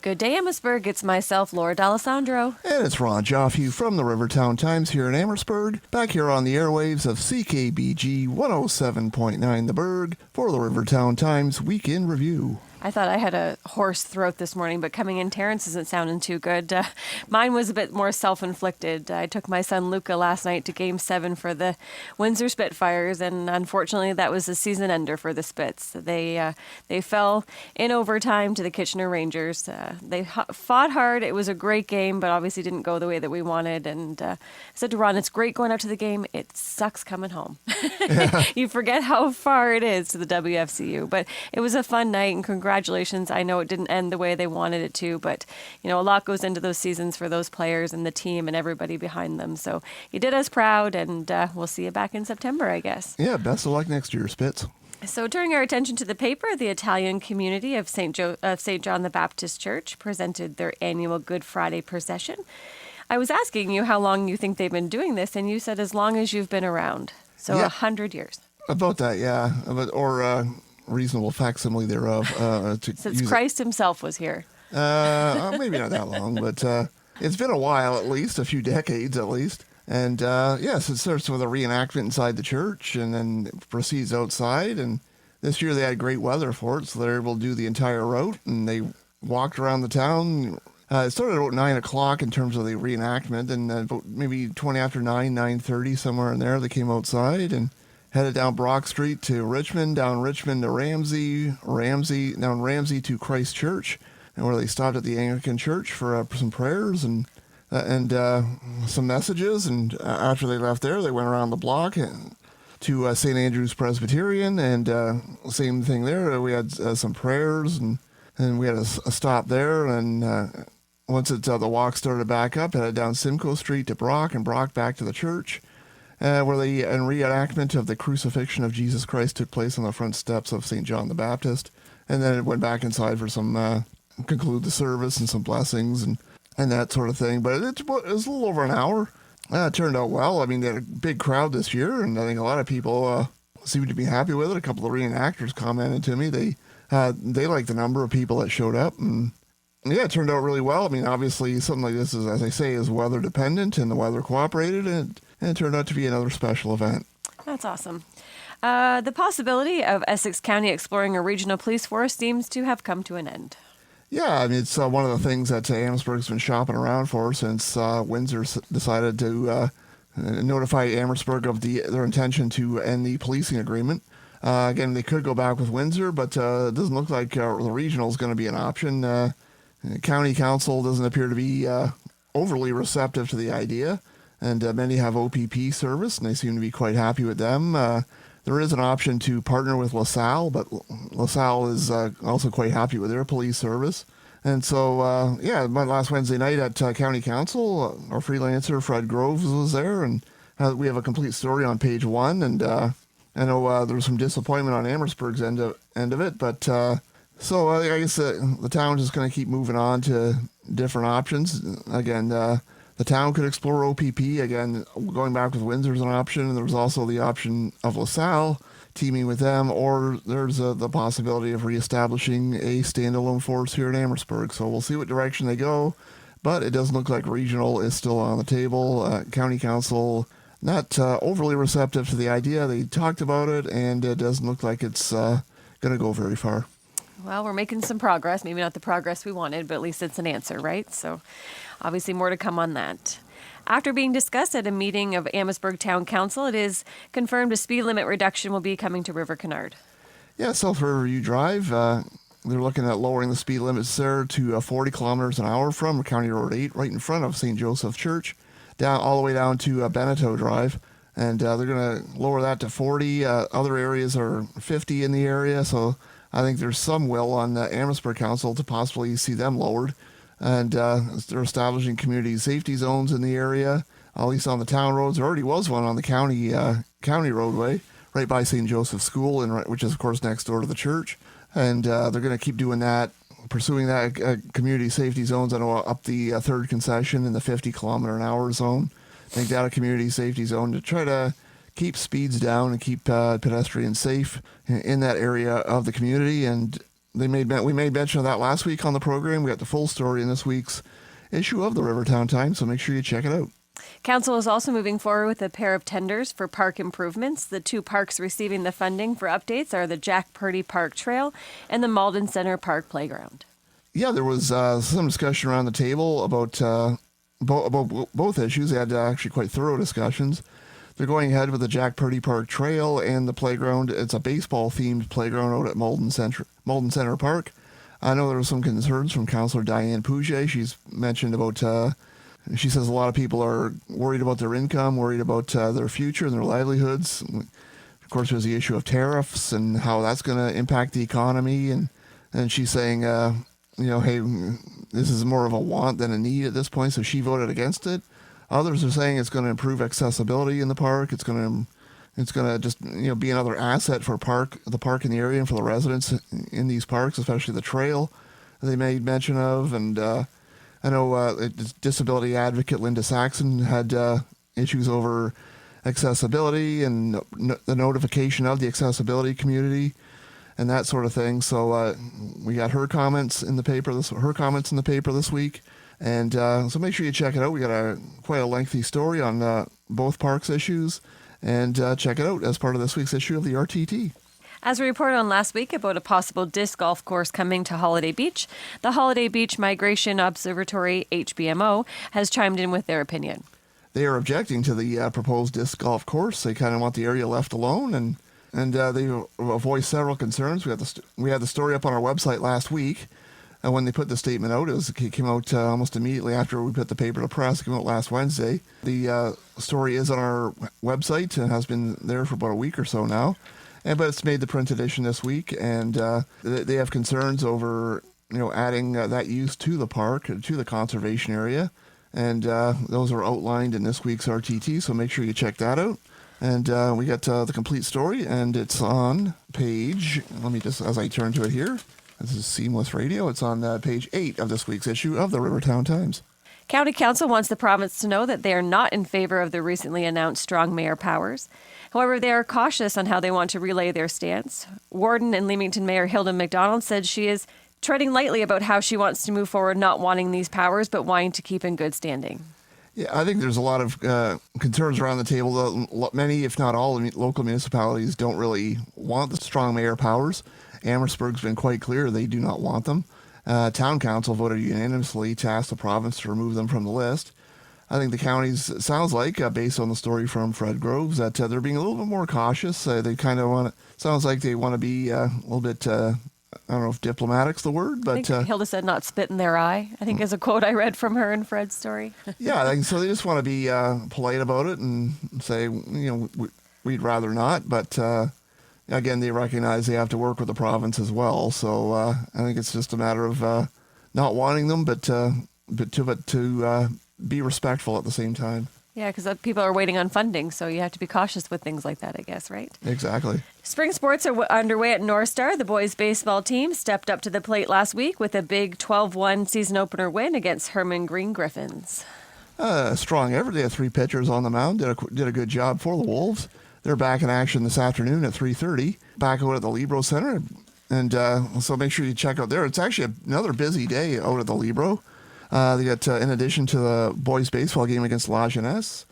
Good day, Amherstburg. It's myself, Laura D'Alessandro. And it's Ron Giofu from the Rivertown Times here in Amherstburg, back here on the airwaves of CKBG 107.9 The Berg for the Rivertown Times Weekend Review. I thought I had a hoarse throat this morning, but coming in, Terrence isn't sounding too good. Mine was a bit more self-inflicted. I took my son Luca last night to Game 7 for the Windsor Spitfires, and unfortunately that was a season ender for the Spits. They fell in overtime to the Kitchener Rangers. They fought hard. It was a great game, but obviously didn't go the way that we wanted. And I said to Ron, it's great going out to the game. It sucks coming home. You forget how far it is to the WFCU. But it was a fun night, and congratulations. I know it didn't end the way they wanted it to, but a lot goes into those seasons for those players and the team and everybody behind them. So you did us proud, and we'll see you back in September, I guess. Yeah, best of luck next year, Spitz. So turning our attention to the paper, the Italian community of St. John the Baptist Church presented their annual Good Friday procession. I was asking you how long you think they've been doing this, and you said as long as you've been around. So 100 years. About that, yeah. Or reasonable facsimile thereof. Since Christ himself was here. Maybe not that long, but it's been a while at least, a few decades at least. And yes, it starts with a reenactment inside the church and then proceeds outside. And this year they had great weather for it, so they're able to do the entire route. And they walked around the town. It started about 9 o'clock in terms of the reenactment, and about maybe 20 after 9:30, somewhere in there, they came outside and headed down Brock Street to Richmond, down Richmond to Ramsey, down Ramsey to Christ Church, and where they stopped at the Anglican Church for some prayers and some messages. And after they left there, they went around the block to St. Andrew's Presbyterian, and same thing there. We had some prayers, and we had a stop there. And once the walk started back up, headed down Simcoe Street to Brock, and Brock back to the church. Where the reenactment of the crucifixion of Jesus Christ took place on the front steps of St. John the Baptist. And then it went back inside for some, conclude the service and some blessings and that sort of thing. But it was a little over an hour. It turned out well. I mean, they had a big crowd this year, and I think a lot of people seemed to be happy with it. A couple of reenactors commented to me. They liked the number of people that showed up, and yeah, it turned out really well. I mean, obviously, something like this is, as I say, is weather dependent, and the weather cooperated, and it turned out to be another special event. That's awesome. The possibility of Essex County exploring a regional police force seems to have come to an end. Yeah, I mean, it's one of the things that Amherstburg's been shopping around for since Windsor decided to notify Amherstburg of their intention to end the policing agreement. Again, they could go back with Windsor, but it doesn't look like the regional is going to be an option. County Council doesn't appear to be overly receptive to the idea, and many have OPP service, and they seem to be quite happy with them. There is an option to partner with LaSalle, but LaSalle is also quite happy with their police service. And so, my last Wednesday night at County Council, our freelancer Fred Groves was there, and we have a complete story on page 1, and I know there was some disappointment on Amherstburg's end of it, but so I guess the town is going to keep moving on to different options. Again, the town could explore OPP. Again, going back with Windsor is an option. And there's also the option of LaSalle, teaming with them, or there's the possibility of reestablishing a standalone force here in Amherstburg. So we'll see what direction they go, but it doesn't look like regional is still on the table. County Council, not overly receptive to the idea. They talked about it, and it doesn't look like it's going to go very far. Well, we're making some progress. Maybe not the progress we wanted, but at least it's an answer, right? So obviously more to come on that. After being discussed at a meeting of Amherstburg Town Council, it is confirmed a speed limit reduction will be coming to River Canard. Yeah, South Riverview Drive. They're looking at lowering the speed limits there to 40 kilometers an hour from County Road 8, right in front of St. Joseph Church, down all the way down to Beneteau Drive. And they're going to lower that to 40. Other areas are 50 in the area, so I think there's some will on the Amherstburg Council to possibly see them lowered. And they're establishing community safety zones in the area, at least on the town roads. There already was one on the county roadway right by St. Joseph's School, which is, of course, next door to the church. And they're going to keep doing that, pursuing that community safety zones. I know up the third concession in the 50-kilometer-an-hour zone. Make that a community safety zone to try to keep speeds down and keep pedestrians safe in that area of the community. And we made mention of that last week on the program. We got the full story in this week's issue of the Rivertown Times, so make sure you check it out. Council is also moving forward with a pair of tenders for park improvements. The two parks receiving the funding for updates are the Jack Purdy Park Trail and the Malden Center Park Playground. Yeah, there was some discussion around the table about both issues. They had actually quite thorough discussions. They're going ahead with the Jack Purdy Park Trail and the playground. It's a baseball-themed playground out at Malden Center Park. I know there were some concerns from Councillor Diane Pouget. She's mentioned about, she says a lot of people are worried about their income, worried about their future and their livelihoods. Of course, there's the issue of tariffs and how that's going to impact the economy. And she's saying, hey, this is more of a want than a need at this point, so she voted against it. Others are saying it's going to improve accessibility in the park. It's going to just be another asset for the park in the area and for the residents in these parks, especially the trail they made mention of. And I know disability advocate Linda Saxon had issues over accessibility and the notification of the accessibility community and that sort of thing. So we got her comments in the paper this week. And so make sure you check it out. We got quite a lengthy story on both parks issues, and check it out as part of this week's issue of the RTT. As we reported on last week about a possible disc golf course coming to Holiday Beach, the Holiday Beach Migration Observatory, HBMO, has chimed in with their opinion. They are objecting to the proposed disc golf course. They kind of want the area left alone, and they voiced several concerns. We had the story up on our website last week. And when they put the statement out, it came out almost immediately after we put the paper to press. It came out last Wednesday. The story is on our website and has been there for about a week or so now. But it's made the print edition this week, and they have concerns over adding that use to the park, to the conservation area. And those are outlined in this week's RTT, so make sure you check that out. And we got the complete story, and it's on page, let me just, as I turn to it here, this is Seamless Radio. It's on page 8 of this week's issue of the Rivertown Times. County Council wants the province to know that they are not in favor of the recently announced strong mayor powers. However, they are cautious on how they want to relay their stance. Warden and Leamington Mayor Hilda McDonald said she is treading lightly about how she wants to move forward, not wanting these powers, but wanting to keep in good standing. Yeah, I think there's a lot of concerns around the table. Many, if not all, local municipalities don't really want the strong mayor powers. Amherstburg's been quite clear they do not want them. Town council voted unanimously to ask the province to remove them from the list. I think the counties, it sounds like, based on the story from Fred Groves, that they're being a little bit more cautious. They kind of want to, sounds like they want to be a little bit, I don't know if diplomatic's the word, but... I think Hilda said not spit in their eye, I think is a quote I read from her in Fred's story. Yeah, I think so they just want to be polite about it and say, we'd rather not, but... Again, they recognize they have to work with the province as well, so I think it's just a matter of not wanting them, but to be respectful at the same time. Yeah, because people are waiting on funding, so you have to be cautious with things like that, I guess, right? Exactly. Spring sports are underway at North Star. The boys' baseball team stepped up to the plate last week with a big 12-1 season opener win against Herman Green Griffins. Strong effort. They had 3 pitchers on the mound. Did a good job for the Wolves. They're back in action this afternoon at 3:30, back out at the Libro Center. And so make sure you check out there. It's actually another busy day out at the Libro. They got, in addition to the boys' baseball game against La Jeunesse,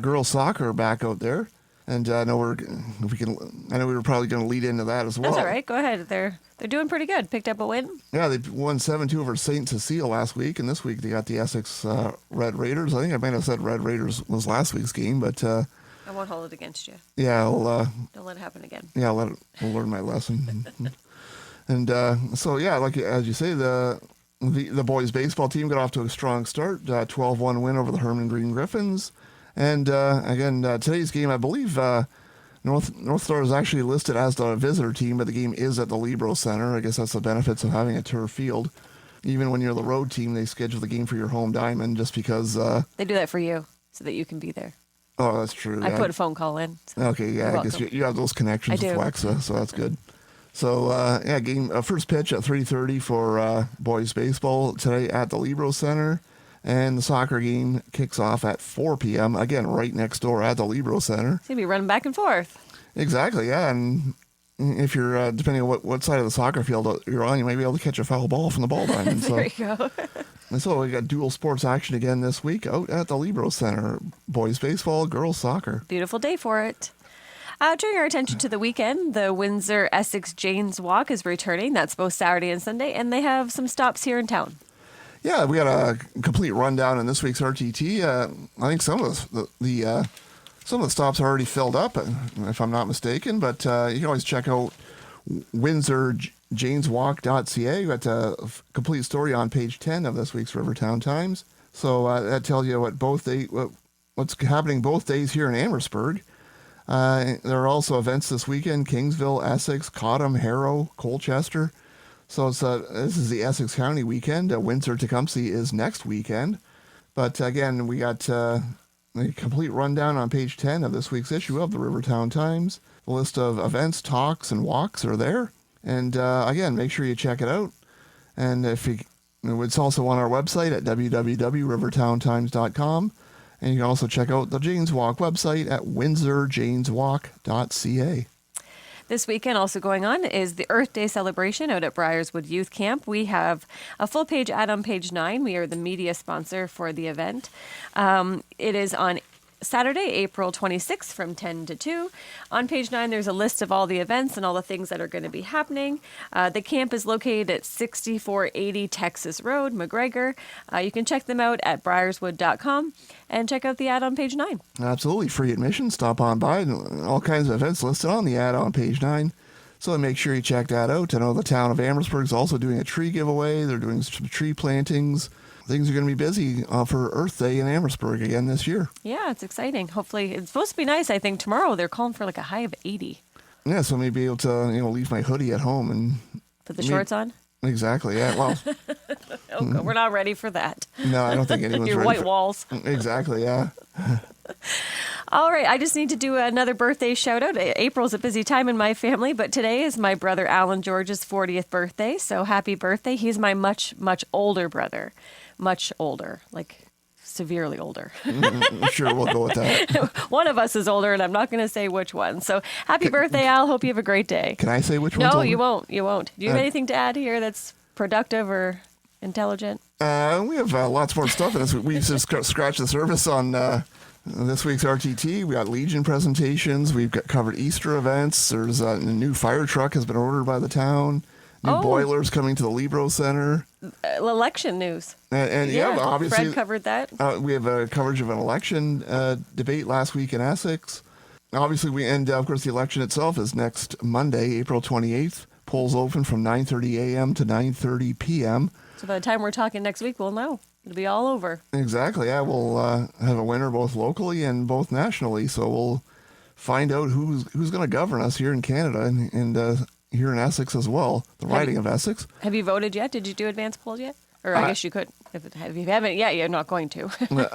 girls' soccer back out there. And I know we were probably going to lead into that as well. That's all right. Go ahead. They're doing pretty good. Picked up a win. Yeah, they won 7-2 over St. Cecile last week, and this week they got the Essex Red Raiders. I think I might have said Red Raiders was last week's game, but... I won't hold it against you. Yeah, don't let it happen again. Yeah, we'll learn my lesson. And so, yeah, like as you say, the boys' baseball team got off to a strong start, 12-1 win over the Herman Green Griffins. And again, today's game, I believe North Star is actually listed as the visitor team, but the game is at the Libro Center. I guess that's the benefits of having a turf field. Even when you're the road team, they schedule the game for your home diamond just because... they do that for you so that you can be there. Oh, that's true. I put a phone call in. So okay, yeah, I guess you have those connections with Wexa, so that's good. So, game first pitch at 3:30 for boys baseball today at the Libro Center, and the soccer game kicks off at 4 p.m. again right next door at the Libro Center. It's gonna be running back and forth. Exactly, yeah, and if you're depending on what side of the soccer field you're on, you may be able to catch a foul ball from the ball diamond. There you go. And so we got dual sports action again this week out at the Libro Center. Boys baseball, girls soccer. Beautiful day for it. Turning our attention to the weekend, the Windsor-Essex Janes Walk is returning. That's both Saturday and Sunday, and they have some stops here in town. Yeah, we got a complete rundown in this week's RTT. I think some of some of the stops are already filled up, if I'm not mistaken. But you can always check out WindsorJanesWalk.ca. We got a complete story on page 10 of this week's Rivertown Times. So that tells you what's happening both days here in Amherstburg. There are also events this weekend: Kingsville, Essex, Cottam, Harrow, Colchester. So this is the Essex County weekend. Windsor-Tecumseh is next weekend. But again, we got a complete rundown on page 10 of this week's issue of the Rivertown Times. The list of events, talks, and walks are there. And again, make sure you check it out. And it's also on our website at www.rivertowntimes.com. And you can also check out the Janes Walk website at windsorjaneswalk.ca. This weekend also going on is the Earth Day celebration out at Briarswood Youth Camp. We have a full page ad on page 9. We are the media sponsor for the event. It is on Saturday, April 26th from 10 to 2. On page 9, there's a list of all the events and all the things that are going to be happening. The camp is located at 6480 Texas Road, McGregor. You can check them out at briarswood.com and check out the ad on page 9. Absolutely. Free admission. Stop on by. And all kinds of events listed on the ad on page 9. So make sure you check that out. I know the town of Amherstburg is also doing a tree giveaway. They're doing some tree plantings. Things are going to be busy for Earth Day in Amherstburg again this year. Yeah, it's exciting. Hopefully, it's supposed to be nice. I think tomorrow they're calling for like a high of 80. Yeah, so maybe able to leave my hoodie at home and put the shorts on. Exactly. Yeah. Well, we're not ready for that. No, I don't think anyone's Your ready. white walls. Exactly. Yeah. All right, I just need to do another birthday shout out. April's a busy time in my family, but today is my brother Alan George's 40th birthday. So happy birthday. He's my much, much older brother. Much older, like severely older. Sure, we'll go with that. One of us is older, and I'm not going to say which one. So happy birthday, Al. Hope you have a great day. Can I say which one's older? No, you won't. Do you have anything to add here that's productive or intelligent? We have lots more stuff in this. We've just scratched the surface on this week's RTT. We got Legion presentations. We've covered Easter events. There's a new fire truck has been ordered by the town. New boilers coming to the Libro Center. Election news. And yeah, obviously. Fred covered that. We have a coverage of an election debate last week in Essex. Obviously, of course, the election itself is next Monday, April 28th. Polls open from 9:30 a.m. to 9:30 p.m. So by the time we're talking next week, we'll know. It'll be all over. Exactly. Yeah, we'll have a winner both locally and both nationally. So we'll find out who's going to govern us here in Canada and here in Essex as well, the riding of Essex. Have you voted yet? Did you do advance polls yet? Or I guess you could. If you haven't yet, you're not going to. No,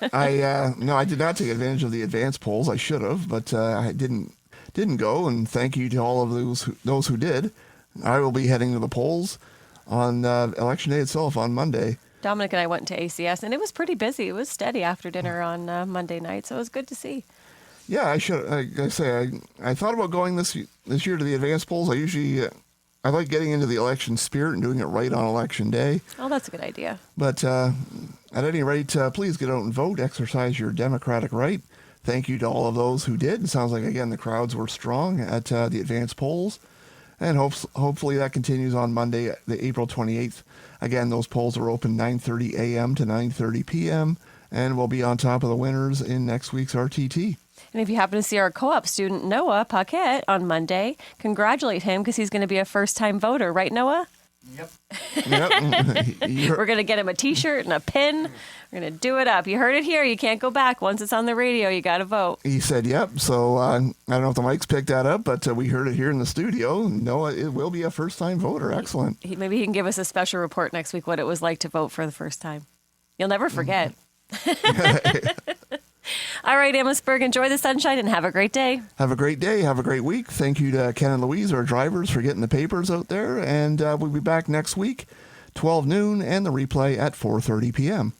I did not take advantage of the advance polls. I should have, but I didn't go. And thank you to all of those who did. I will be heading to the polls on election day itself on Monday. Dominic and I went to ACS, and it was pretty busy. It was steady after dinner on Monday night, so it was good to see. Yeah, I should. I thought about going this year to the advance polls. I like getting into the election spirit and doing it right on election day. Oh, that's a good idea. But at any rate, please get out and vote. Exercise your democratic right. Thank you to all of those who did. It sounds like, again, the crowds were strong at the advance polls. And hopefully that continues on Monday, the April 28th. Again, those polls are open 9:30 a.m. to 9:30 p.m. And we'll be on top of the winners in next week's RTT. And if you happen to see our co-op student, Noah Paquette, on Monday, congratulate him because he's going to be a first-time voter. Right, Noah? Yep. We're going to get him a T-shirt and a pin. We're going to do it up. You heard it here. You can't go back. Once it's on the radio, you got to vote. He said, yep. So I don't know if the mics picked that up, but we heard it here in the studio. Noah, it will be a first-time voter. Excellent. Maybe he can give us a special report next week what it was like to vote for the first time. You'll never forget. All right, Amherstburg, enjoy the sunshine and have a great day. Have a great day. Have a great week. Thank you to Ken and Louise, our drivers, for getting the papers out there. And we'll be back next week, 12 noon, and the replay at 4:30 p.m.